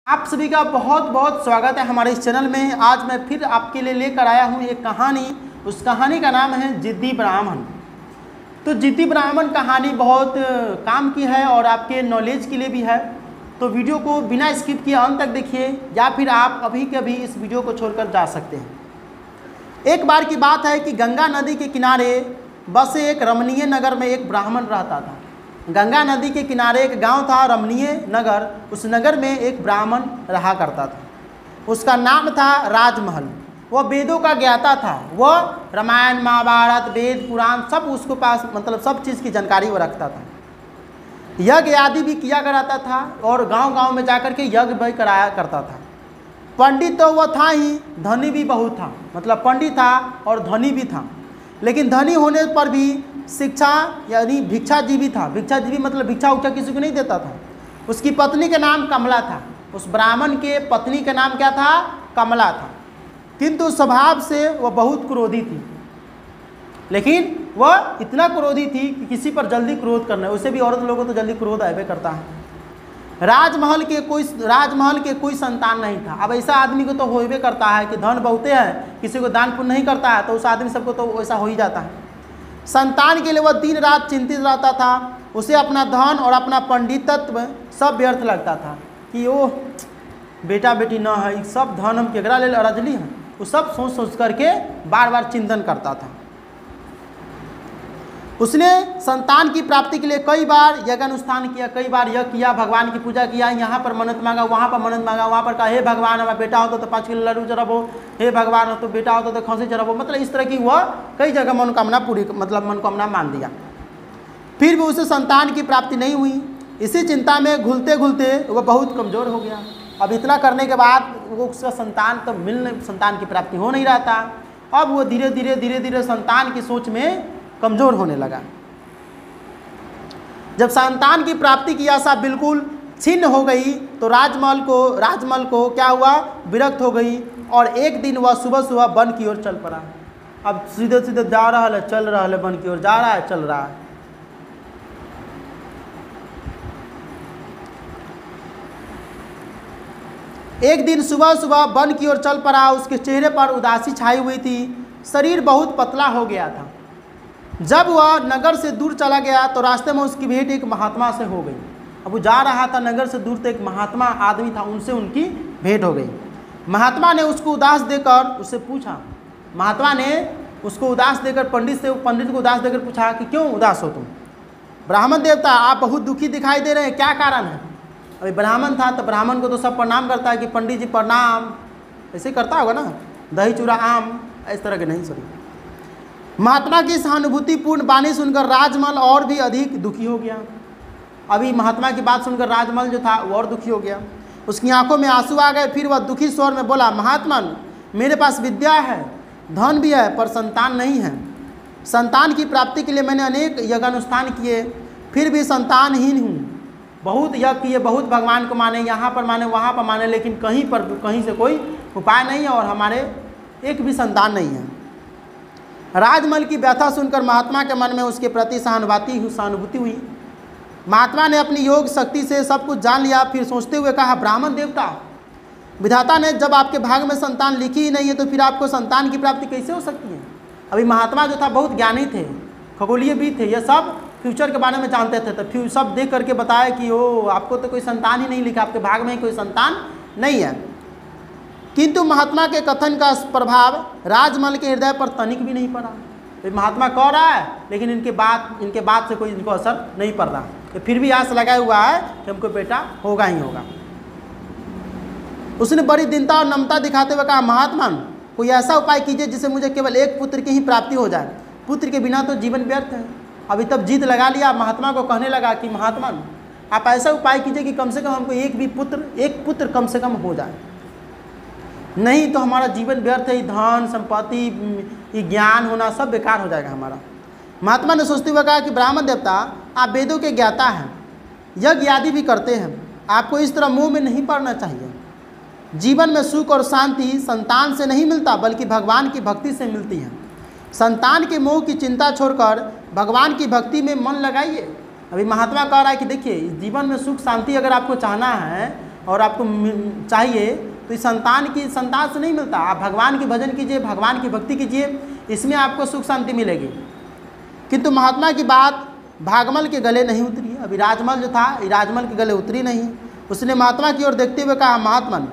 आप सभी का बहुत बहुत स्वागत है हमारे इस चैनल में। आज मैं फिर आपके लिए लेकर आया हूँ एक कहानी। उस कहानी का नाम है जिद्दी ब्राह्मण। तो जिद्दी ब्राह्मण कहानी बहुत काम की है और आपके नॉलेज के लिए भी है। तो वीडियो को बिना स्किप किए अंत तक देखिए, या फिर आप अभी कभी इस वीडियो को छोड़कर जा सकते हैं। एक बार की बात है कि गंगा नदी के किनारे बसे एक रमणीय नगर में एक ब्राह्मण रहता था। गंगा नदी के किनारे एक गांव था रमणीय नगर। उस नगर में एक ब्राह्मण रहा करता था। उसका नाम था राजमहल। वह वेदों का ज्ञाता था। वह रामायण महाभारत वेद पुराण सब उसके पास मतलब सब चीज़ की जानकारी वो रखता था। यज्ञ आदि भी किया कराता था और गांव-गांव में जाकर के यज्ञ भी कराया करता था। पंडित तो वह था ही, धनी भी बहुत था। मतलब पंडित था और धनी भी था। लेकिन धनी होने पर भी शिक्षा यानी भिक्षाजीवी था। भिक्षाजीवी मतलब भिक्षा उक्षा किसी को नहीं देता था। उसकी पत्नी का नाम कमला था। उस ब्राह्मण के पत्नी का नाम क्या था? कमला था। किंतु स्वभाव से वह बहुत क्रोधी थी। लेकिन वह इतना क्रोधी थी कि किसी पर जल्दी क्रोध करना है। उसे भी औरत लोगों को तो जल्दी क्रोध आवे करता है। राजमहल के कोई संतान नहीं था। अब ऐसा आदमी को तो होबे करता है कि धन बहुते हैं, किसी को दान पुण्य नहीं करता है तो उस आदमी सबको तो वैसा हो ही जाता है। संतान के लिए वह दिन रात चिंतित रहता था। उसे अपना धन और अपना पंडितत्व सब व्यर्थ लगता था कि ओह बेटा बेटी न है, सब धन हम केकरा ले अरजली हैं। वो सब सोच सोच करके बार बार चिंतन करता था। उसने संतान की प्राप्ति के लिए कई बार यज्ञ अनुष्ठान किया, कई बार यज्ञ किया, भगवान की पूजा किया। यहाँ पर मन्नत मांगा, वहाँ पर मन्नत मांगा, वहाँ पर कहा हे भगवान हमारा बेटा होता तो 5 किलो लड्डू चढ़ाबो, हे भगवान हो तो बेटा होता तो खौंसी चढ़ाबो। मतलब इस तरह की वह कई जगह मनोकामना पूरी मनोकामना मान दिया। फिर भी उसे संतान की प्राप्ति नहीं हुई। इसी चिंता में घुलते घुलते वह बहुत कमज़ोर हो गया। अब इतना करने के बाद वो उसका संतान की प्राप्ति हो नहीं रहा था। अब वो धीरे धीरे संतान की सोच में कमज़ोर होने लगा। जब संतान की प्राप्ति की आशा बिल्कुल छिन्न हो गई तो राजमहल को क्या हुआ? विरक्त हो गई और एक दिन वह सुबह वन की ओर चल पड़ा। अब सीधे सीधे जा रहा है, चल रहा है, वन की ओर जा रहा है, चल रहा है। एक दिन सुबह वन की ओर चल पड़ा। उसके चेहरे पर उदासी छाई हुई थी। शरीर बहुत पतला हो गया था। जब वह नगर से दूर चला गया तो रास्ते में उसकी भेंट एक महात्मा से हो गई। अब वो जा रहा था नगर से दूर, तो एक महात्मा आदमी था, उनसे उनकी भेंट हो गई। महात्मा ने उसको उदास देकर उससे पूछा। महात्मा ने उसको उदास देकर पंडित को उदास देकर पूछा कि क्यों उदास हो तुम? ब्राह्मण देवता आप बहुत दुखी दिखाई दे रहे हैं, क्या कारण है? अभी ब्राह्मण था तो ब्राह्मण को तो सब प्रणाम करता है कि पंडित जी प्रणाम, ऐसे करता होगा ना, दही चूड़ा आम, इस तरह के नहीं। सॉरी। महात्मा की सहानुभूतिपूर्ण वाणी सुनकर राजमहल और भी अधिक दुखी हो गया। अभी महात्मा की बात सुनकर राजमहल जो था वो और दुखी हो गया। उसकी आंखों में आंसू आ गए। फिर वह दुखी स्वर में बोला, महात्मा मेरे पास विद्या है, धन भी है, पर संतान नहीं है। संतान की प्राप्ति के लिए मैंने अनेक यज्ञानुष्ठान किए, फिर भी संतानहीन हूँ। बहुत यज्ञ किए, बहुत भगवान को माने, यहाँ पर माने, वहाँ पर माने, लेकिन कहीं से कोई उपाय नहीं है और हमारे एक भी संतान नहीं है। राजमहल की व्यथा सुनकर महात्मा के मन में उसके प्रति सहानुभूति हुई। महात्मा ने अपनी योग शक्ति से सब कुछ जान लिया। फिर सोचते हुए कहा, ब्राह्मण देवता, विधाता ने जब आपके भाग में संतान लिखी ही नहीं है तो फिर आपको संतान की प्राप्ति कैसे हो सकती है? अभी महात्मा जो था बहुत ज्ञानी थे, खगोलीय भी थे, ये सब फ्यूचर के बारे में जानते थे। तो सब देख करके बताया कि ओ आपको तो कोई संतान ही नहीं लिखा, आपके भाग में ही कोई संतान नहीं है। किंतु महात्मा के कथन का प्रभाव राजमहल के हृदय पर तनिक भी नहीं पड़ा। महात्मा कह रहा है लेकिन इनके बात से कोई इनको असर नहीं पड़ रहा। तो फिर भी आस लगाया हुआ है कि हमको बेटा होगा ही होगा। उसने बड़ी दीनता और नम्रता दिखाते हुए कहा, महात्मा कोई ऐसा उपाय कीजिए जिससे मुझे केवल एक पुत्र की ही प्राप्ति हो जाए। पुत्र के बिना तो जीवन व्यर्थ है। अभी तब जीत लगा लिया। महात्मा को कहने लगा कि महात्मा आप ऐसा उपाय कीजिए कि कम से कम हमको एक पुत्र कम से कम हो जाए, नहीं तो हमारा जीवन व्यर्थ है। धन संपत्ति ज्ञान होना सब बेकार हो जाएगा हमारा। महात्मा ने सोचते हुए कहा कि ब्राह्मण देवता आप वेदों के ज्ञाता हैं, यज्ञ आदि भी करते हैं, आपको इस तरह मुंह में नहीं पड़ना चाहिए। जीवन में सुख और शांति संतान से नहीं मिलता बल्कि भगवान की भक्ति से मिलती है। संतान के मोह की चिंता छोड़कर भगवान की भक्ति में मन लगाइए। अभी महात्मा कह रहा है कि देखिए जीवन में सुख शांति अगर आपको चाहना है और आपको चाहिए, तो इस संतान से नहीं मिलता। आप भगवान की भजन कीजिए, भगवान की भक्ति कीजिए, इसमें आपको सुख शांति मिलेगी। किंतु महात्मा की बात भागमल के गले नहीं उतरी। अभी राजमल जो था, राजमल के गले उतरी नहीं। उसने महात्मा की ओर देखते हुए कहा, महात्मन,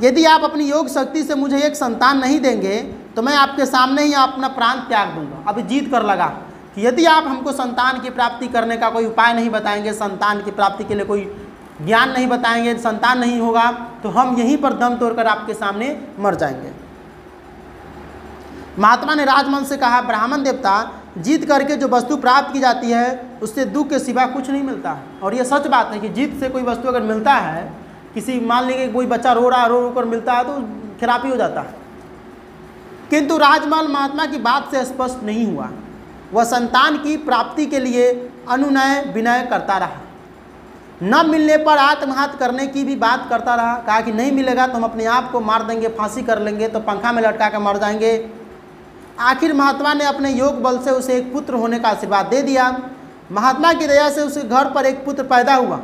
यदि आप अपनी योग शक्ति से मुझे एक संतान नहीं देंगे तो मैं आपके सामने ही अपना प्राण त्याग दूंगा। अभी जीत कर लगा कि यदि आप हमको संतान की प्राप्ति करने का कोई उपाय नहीं बताएंगे, संतान की प्राप्ति के लिए कोई ज्ञान नहीं बताएंगे, संतान नहीं होगा, तो हम यहीं पर दम तोड़कर आपके सामने मर जाएंगे। महात्मा ने राजमल से कहा, ब्राह्मण देवता, जीत करके जो वस्तु प्राप्त की जाती है उससे दुख के सिवा कुछ नहीं मिलता है। और ये सच बात है कि जीत से कोई वस्तु अगर मिलता है, किसी मान लीजिए कोई बच्चा रो रहा, रो कर मिलता है तो खराबी हो जाता है। किंतु राजमल महात्मा की बात से स्पष्ट नहीं हुआ। वह संतान की प्राप्ति के लिए अनुनय विनय करता रहा। न मिलने पर आत्मघात करने की भी बात करता रहा। कहा कि नहीं मिलेगा तो हम अपने आप को मार देंगे, फांसी कर लेंगे, तो पंखा में लटका कर मर जाएंगे। आखिर महात्मा ने अपने योग बल से उसे एक पुत्र होने का आशीर्वाद दे दिया। महात्मा की दया से उसके घर पर एक पुत्र पैदा हुआ।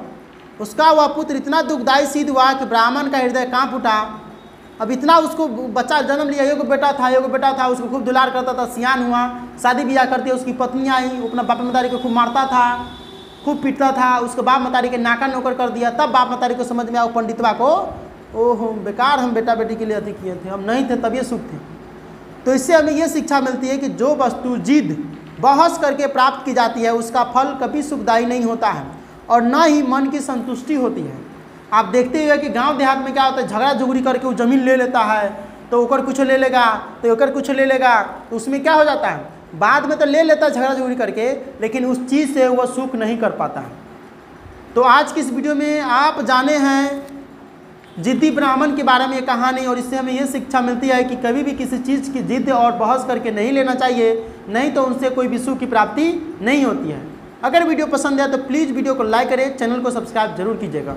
उसका वह पुत्र इतना दुखदायी सिद्ध हुआ कि ब्राह्मण का हृदय कांप उठा। अब इतना उसको बच्चा जन्म लिया, एगो बेटा था, उसको खूब दुलार करता था, सियान हुआ, शादी ब्याह करती, उसकी पत्नी आई, अपना बाप मतारी को खूब मारता था, खूब पीटता था, उसको बाप मतारी के नाका नौकर कर दिया। तब बाप मतारी को समझ में आया पंडितवा को, ओहो बेकार हम बेटा बेटी के लिए अति किए थे, हम नहीं थे तब ये सुख थे। तो इससे हमें ये शिक्षा मिलती है कि जो वस्तु जिद बहस करके प्राप्त की जाती है उसका फल कभी सुखदायी नहीं होता है और न ही मन की संतुष्टि होती है। आप देखते हुए कि गांव देहात में क्या होता है, झगड़ा झुगड़ी करके वो ज़मीन ले लेता है, तो ओकर कुछ ले लेगा, तो ओकर कुछ ले लेगा, तो उसमें क्या हो जाता है, बाद में तो ले लेता है झगड़ा झुगड़ी करके, लेकिन उस चीज़ से वह सुख नहीं कर पाता है। तो आज की इस वीडियो में आप जाने हैं जिद्दी ब्राह्मण के बारे में कहानी, और इससे हमें यह शिक्षा मिलती है कि कभी भी किसी चीज़ की जिद और बहस करके नहीं लेना चाहिए, नहीं तो उनसे कोई भी सुख की प्राप्ति नहीं होती है। अगर वीडियो पसंद आए तो प्लीज़ वीडियो को लाइक करें, चैनल को सब्सक्राइब जरूर कीजिएगा।